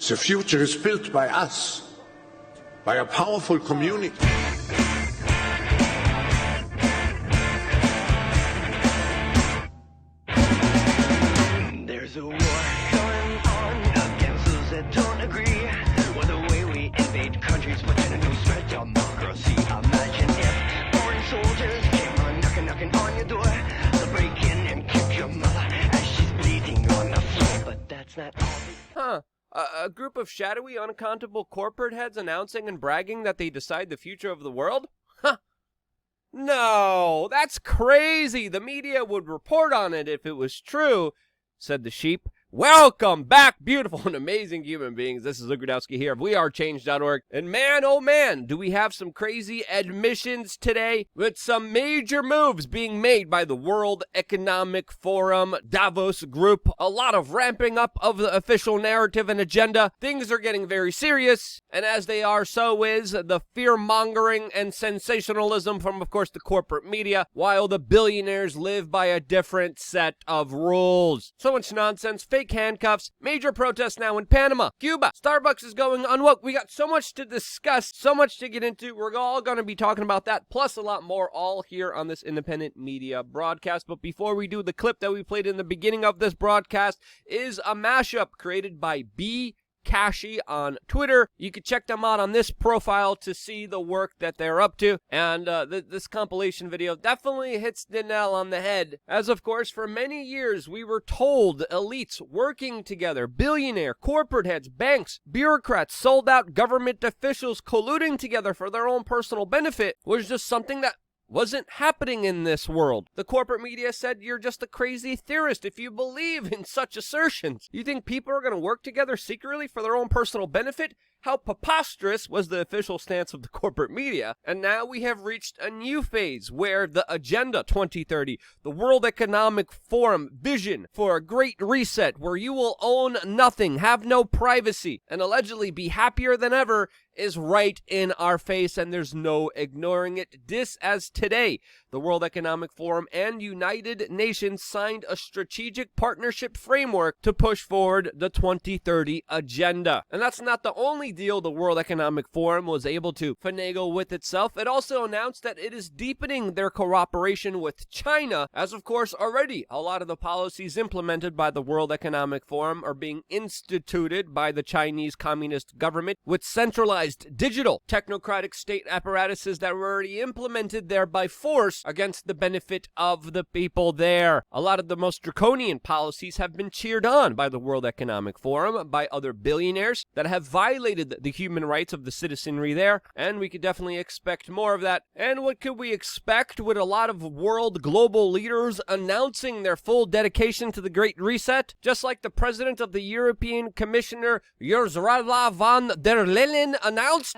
The future is built by us, by a powerful community. There's a war going on against those that don't agree with the way we invade countries, pretending to spread democracy. Imagine if foreign soldiers came on knocking on your door to break in and kick your mother as she's bleeding on the floor. But that's not all. A group of shadowy, unaccountable corporate heads announcing and bragging that they decide the future of the world? Huh. No, that's crazy. The media would report on it if it was true, said the sheep. Welcome back, beautiful and amazing human beings. This is Luke Rudowski here of wearechange.org. And man, oh man, do we have some crazy admissions today with some major moves being made by the World Economic Forum Davos group. A lot of ramping up of the official narrative and agenda. Things are getting very serious. And as they are, so is the fear-mongering and sensationalism from, of course, the corporate media, while the billionaires live by a different set of rules. So much nonsense, fake handcuffs, major protests now in Panama, Cuba, Starbucks is going unwoke. We got so much to discuss, so much to get into. We're all going to be talking about that, plus a lot more, all here on this independent media broadcast. But before we do, the clip that we played in the beginning of this broadcast is a mashup created by Cashy on Twitter. You can check them out on this profile to see the work that they're up to. And this compilation video definitely hits the nail on the head. As of course, for many years, we were told elites working together, billionaire, corporate heads, banks, bureaucrats, sold out government officials colluding together for their own personal benefit was just something that wasn't happening in this world. The corporate media said you're just a crazy theorist if you believe in such assertions. You think people are going to work together secretly for their own personal benefit? How preposterous was the official stance of the corporate media. And now we have reached a new phase where the Agenda 2030, the World Economic Forum vision for a great reset where you will own nothing, have no privacy, and allegedly be happier than ever is right in our face, and there's no ignoring it. This as today, the World Economic Forum and United Nations signed a strategic partnership framework to push forward the 2030 agenda. And that's not the only deal the World Economic Forum was able to finagle with itself. It also announced that it is deepening their cooperation with China, as of course already a lot of the policies implemented by the World Economic Forum are being instituted by the Chinese Communist government with centralized digital technocratic state apparatuses that were already implemented there by force against the benefit of the people there. A lot of the most draconian policies have been cheered on by the World Economic Forum, by other billionaires that have violated the human rights of the citizenry there, and we could definitely expect more of that. And what could we expect with a lot of world global leaders announcing their full dedication to the Great Reset? Just like the president of the European Commissioner, Ursula von der Leyen, announced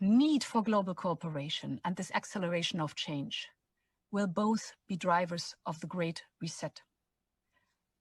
need for global cooperation and this acceleration of change will both be drivers of the Great Reset.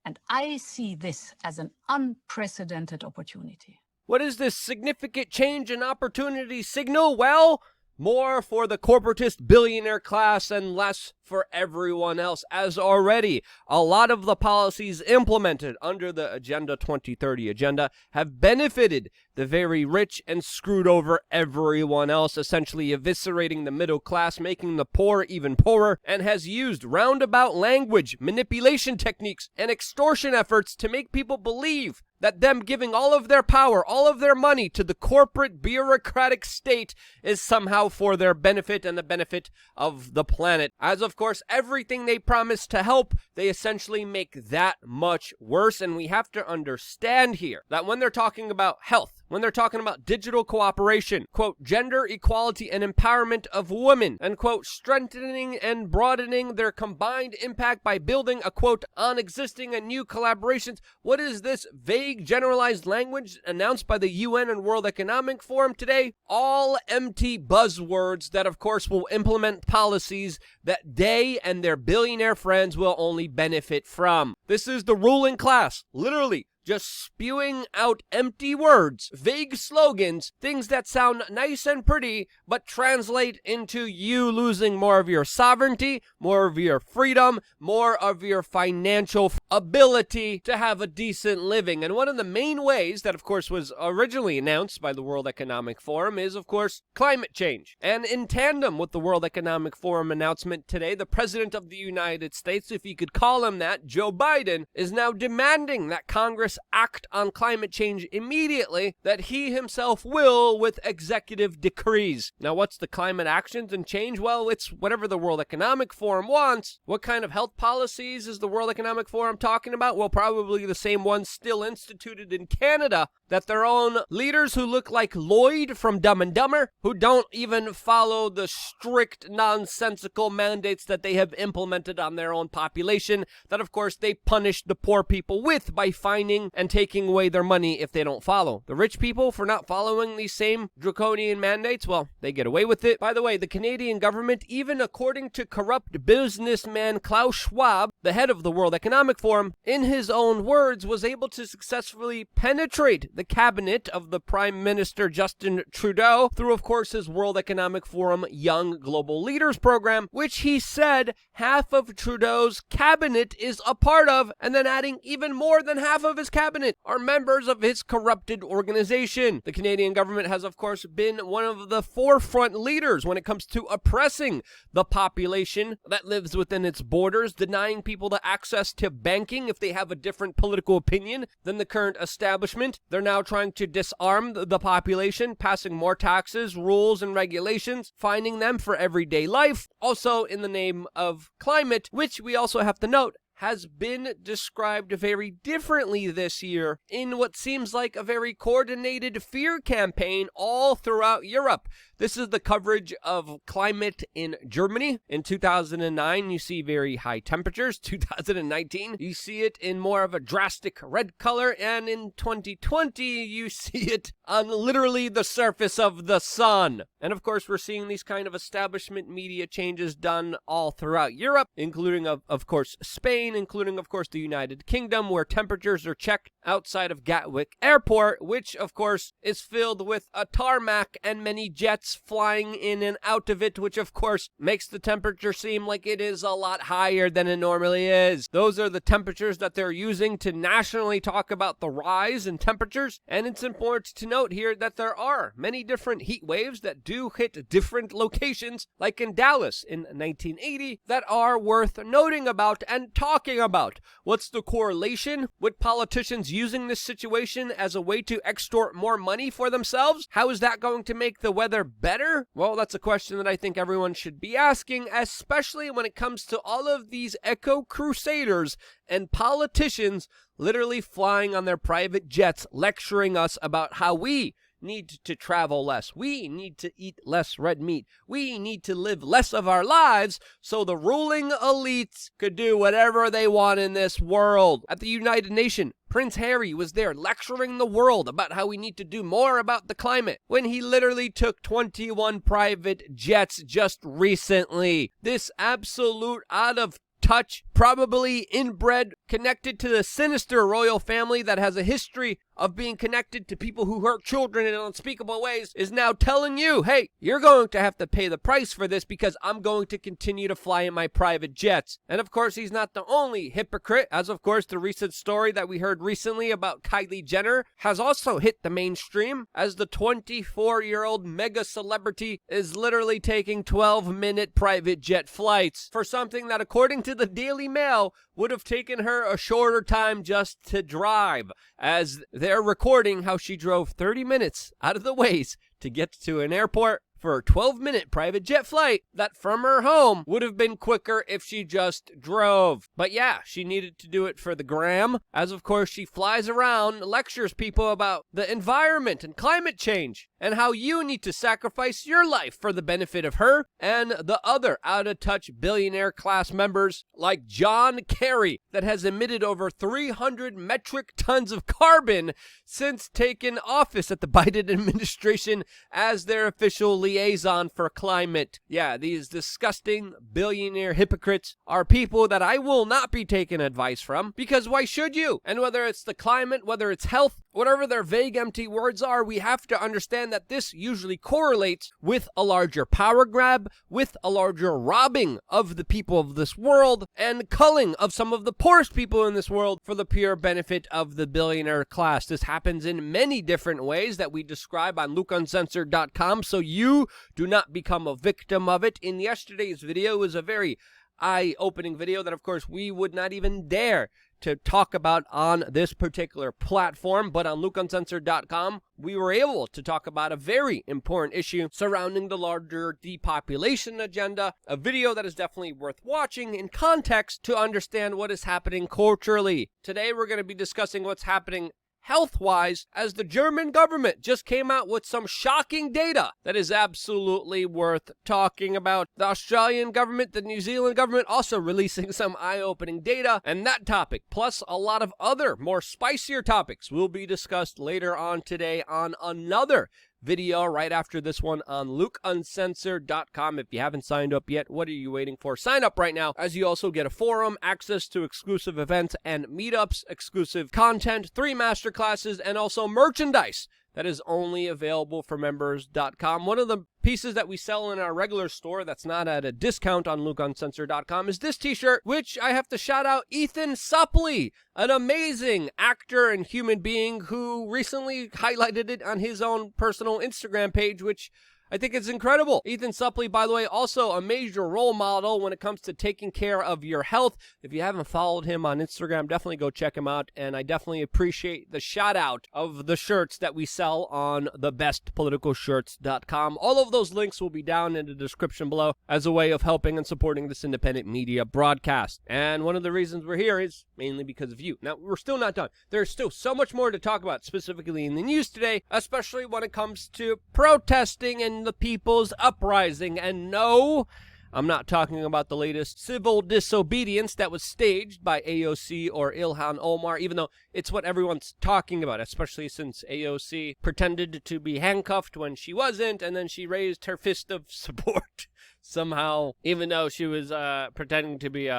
And I see this as an unprecedented opportunity. What is this significant change and opportunity signal? Well, more for the corporatist billionaire class and less for everyone else, as already a lot of the policies implemented under the Agenda 2030 agenda have benefited the very rich and screwed over everyone else, essentially eviscerating the middle class, making the poor even poorer, and has used roundabout language, manipulation techniques, and extortion efforts to make people believe that them giving all of their power, all of their money to the corporate bureaucratic state is somehow for their benefit and the benefit of the planet. As of course, everything they promise to help, they essentially make that much worse. And we have to understand here that when they're talking about health, when they're talking about digital cooperation, quote, gender equality and empowerment of women, and quote, strengthening and broadening their combined impact by building a quote, on existing and new collaborations, what is this vague generalized language announced by the UN and World Economic Forum today? All empty buzzwords that of course will implement policies that they and their billionaire friends will only benefit from. This is the ruling class, literally just spewing out empty words, vague slogans, things that sound nice and pretty, but translate into you losing more of your sovereignty, more of your freedom, more of your financial ability to have a decent living. And one of the main ways that, of course, was originally announced by the World Economic Forum is, of course, climate change. And in tandem with the World Economic Forum announcement today, the President of the United States, if you could call him that, Joe Biden, is now demanding that Congress act on climate change immediately, that he himself will with executive decrees. Now, what's the climate actions and change? Well, it's whatever the World Economic Forum wants. What kind of health policies is the World Economic Forum talking about? Well, probably the same ones still instituted in Canada, that their own leaders who look like Lloyd from Dumb and Dumber, who don't even follow the strict, nonsensical mandates that they have implemented on their own population, that of course they punish the poor people with by fining and taking away their money if they don't follow. The rich people, for not following these same draconian mandates, well, they get away with it. By the way, the Canadian government, even according to corrupt businessman Klaus Schwab, the head of the World Economic Forum, in his own words, was able to successfully penetrate the cabinet of the Prime Minister Justin Trudeau through, of course, his World Economic Forum Young Global Leaders program, which he said half of Trudeau's cabinet is a part of, and then adding even more than half of his cabinet are members of his corrupted organization. The Canadian government has, of course, been one of the forefront leaders when it comes to oppressing the population that lives within its borders, denying people the access to banking if they have a different political opinion than the current establishment. They're now trying to disarm the population, passing more taxes, rules, and regulations, fining them for everyday life, also in the name of climate, which we also have to note has been described very differently this year in what seems like a very coordinated fear campaign all throughout Europe. This is the coverage of climate in Germany. In 2009, you see very high temperatures. 2019, you see it in more of a drastic red color. And in 2020, you see it on literally the surface of the sun. And of course, we're seeing these kind of establishment media changes done all throughout Europe, including, of course, Spain, including, of course, the United Kingdom, where temperatures are checked outside of Gatwick Airport, which, of course, is filled with a tarmac and many jets flying in and out of it, which of course makes the temperature seem like it is a lot higher than it normally is. Those are the temperatures that they're using to nationally talk about the rise in temperatures, and it's important to note here that there are many different heat waves that do hit different locations, like in Dallas in 1980, that are worth noting about and talking about. What's the correlation with politicians using this situation as a way to extort more money for themselves? How is that going to make the weather better? Well, that's a question that I think everyone should be asking, especially when it comes to all of these eco-crusaders and politicians literally flying on their private jets, lecturing us about how we need to travel less. We need to eat less red meat. We need to live less of our lives so the ruling elites could do whatever they want in this world. At the United Nations, Prince Harry was there lecturing the world about how we need to do more about the climate when he literally took 21 private jets just recently. This absolute out of touch, probably inbred, connected to the sinister royal family that has a history of being connected to people who hurt children in unspeakable ways, is now telling you, hey, you're going to have to pay the price for this because I'm going to continue to fly in my private jets. And of course, he's not the only hypocrite, as of course the recent story that we heard recently about Kylie Jenner has also hit the mainstream, as the 24-year-old mega celebrity is literally taking 12-minute private jet flights for something that, according to the Daily Mail, would have taken her a shorter time just to drive, as they're recording how she drove 30 minutes out of the ways to get to an airport for a 12-minute private jet flight that from her home would have been quicker if she just drove. But yeah, she needed to do it for the gram, as of course she flies around, lectures people about the environment and climate change, and how you need to sacrifice your life for the benefit of her and the other out-of-touch billionaire class members like John Kerry, that has emitted over 300 metric tons of carbon since taking office at the Biden administration as their official leader liaison for climate. Yeah, these disgusting billionaire hypocrites are people that I will not be taking advice from, because why should you? And whether it's the climate, whether it's health, whatever their vague empty words are, we have to understand that this usually correlates with a larger power grab, with a larger robbing of the people of this world, and culling of some of the poorest people in this world for the pure benefit of the billionaire class. This happens in many different ways that we describe on LukeUncensored.com, so you do not become a victim of it. In yesterday's video was a very eye-opening video that, of course, we would not even dare to talk about on this particular platform, but on LukeUncensored.com, we were able to talk about a very important issue surrounding the larger depopulation agenda, a video that is definitely worth watching in context to understand what is happening culturally. Today, we're going to be discussing what's happening health-wise, as the German government just came out with some shocking data that is absolutely worth talking about. The Australian government, the New Zealand government also releasing some eye-opening data, and that topic, plus a lot of other more spicier topics, will be discussed later on today on another video right after this one on LukeUncensored.com. If you haven't signed up yet, what are you waiting for? Sign up right now, as you also get a forum, access to exclusive events and meetups, exclusive content, 3 masterclasses, and also merchandise that is only available for members.com. One of the pieces that we sell in our regular store that's not at a discount on LukeUncensored.com is this t-shirt, which I have to shout out Ethan Suplee, an amazing actor and human being who recently highlighted it on his own personal Instagram page, which I think it's incredible. Ethan Suplee, by the way, also a major role model when it comes to taking care of your health. If you haven't followed him on Instagram, definitely go check him out. And I definitely appreciate the shout out of the shirts that we sell on thebestpoliticalshirts.com. All of those links will be down in the description below as a way of helping and supporting this independent media broadcast. And one of the reasons we're here is mainly because of you. Now, we're still not done. There's still so much more to talk about, specifically in the news today, especially when it comes to protesting and the people's uprising. And no, I'm not talking about the latest civil disobedience that was staged by AOC or Ilhan Omar, even though it's what everyone's talking about, especially since AOC pretended to be handcuffed when she wasn't, and then she raised her fist of support somehow, even though she was pretending to be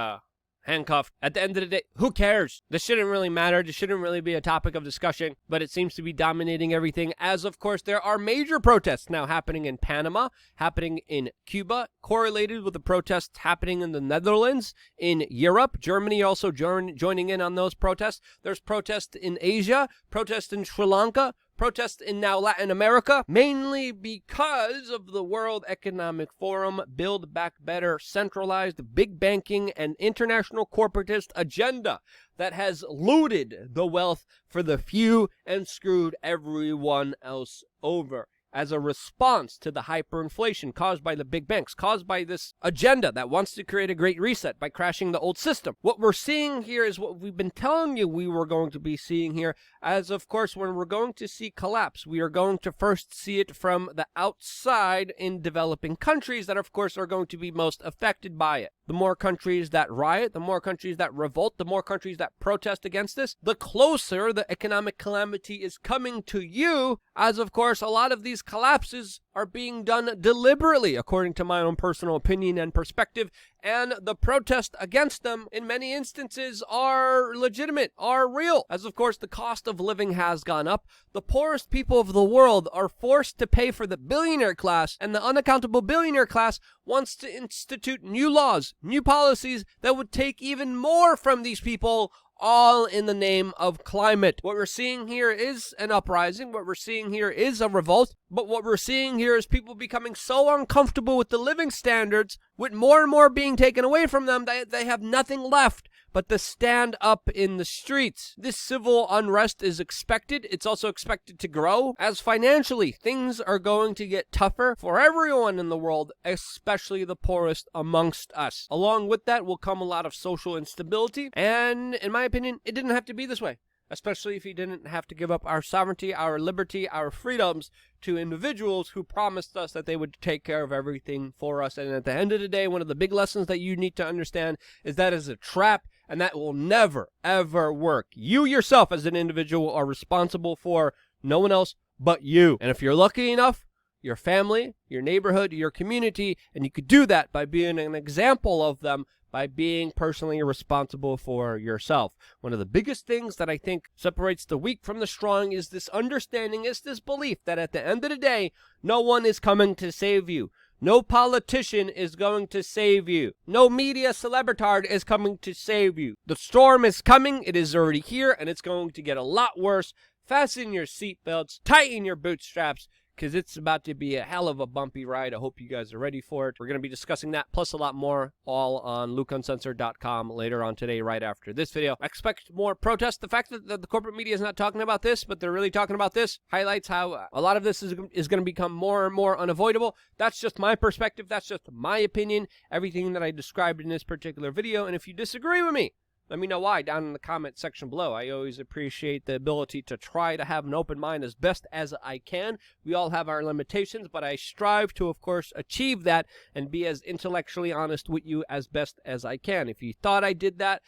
handcuffed. At the end of the day, who cares? This shouldn't really matter. This shouldn't really be a topic of discussion, but it seems to be dominating everything, as of course there are major protests now happening in Panama, happening in Cuba, correlated with the protests happening in the Netherlands, in Europe, Germany also joining in on those protests. There's protests in Asia, protests in Sri Lanka, protests in now Latin America, mainly because of the World Economic Forum Build Back Better centralized big banking and international corporatist agenda that has looted the wealth for the few and screwed everyone else over. As a response to the hyperinflation caused by the big banks, caused by this agenda that wants to create a great reset by crashing the old system. What we're seeing here is what we've been telling you we were going to be seeing here, as of course when we're going to see collapse, we are going to first see it from the outside in developing countries that of course are going to be most affected by it. The more countries that riot, the more countries that revolt, the more countries that protest against this, the closer the economic calamity is coming to you, as of course a lot of these collapses are being done deliberately, according to my own personal opinion and perspective, and the protest against them in many instances are legitimate, are real, as of course the cost of living has gone up. The poorest people of the world are forced to pay for the billionaire class, and the unaccountable billionaire class wants to institute new laws, new policies that would take even more from these people, all in the name of climate. What we're seeing here is an uprising. What we're seeing here is a revolt. But what we're seeing here is people becoming so uncomfortable with the living standards, with more and more being taken away from them, that they have nothing left but to stand up in the streets. This civil unrest is expected. It's also expected to grow, as financially things are going to get tougher for everyone in the world, especially the poorest amongst us. Along with that will come a lot of social instability, and in my opinion, it didn't have to be this way. Especially if you didn't have to give up our sovereignty, our liberty, our freedoms to individuals who promised us that they would take care of everything for us. And at the end of the day, one of the big lessons that you need to understand is that is a trap, and that will never, ever work. You yourself as an individual are responsible for no one else but you. And if you're lucky enough, your family, your neighborhood, your community, and you could do that by being an example of them, by being personally responsible for yourself. One of the biggest things that I think separates the weak from the strong is this understanding, is this belief that at the end of the day, no one is coming to save you. No politician is going to save you. No media celebritard is coming to save you. The storm is coming, it is already here, and it's going to get a lot worse. Fasten your seatbelts, tighten your bootstraps, because it's about to be a hell of a bumpy ride. I hope you guys are ready for it. We're going to be discussing that, plus a lot more, all on LukeUncensored.com later on today, right after this video. I expect more protests. The fact that the corporate media is not talking about this, but they're really talking about this, highlights how a lot of this is going to become more and more unavoidable. That's just my perspective. That's just my opinion. Everything that I described in this particular video. And if you disagree with me, let me know why down in the comment section below. I always appreciate the ability to try to have an open mind as best as I can. We all have our limitations, but I strive to, of course, achieve that and be as intellectually honest with you as best as I can. If you thought I did that,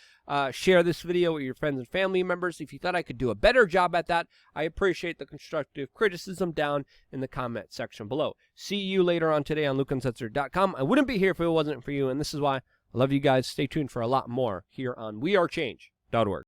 share this video with your friends and family members. If you thought I could do a better job at that, I appreciate the constructive criticism down in the comment section below. See you later on today on LukeUncensored.com. I wouldn't be here if it wasn't for you, and this is why. I love you guys. Stay tuned for a lot more here on WeAreChange.org.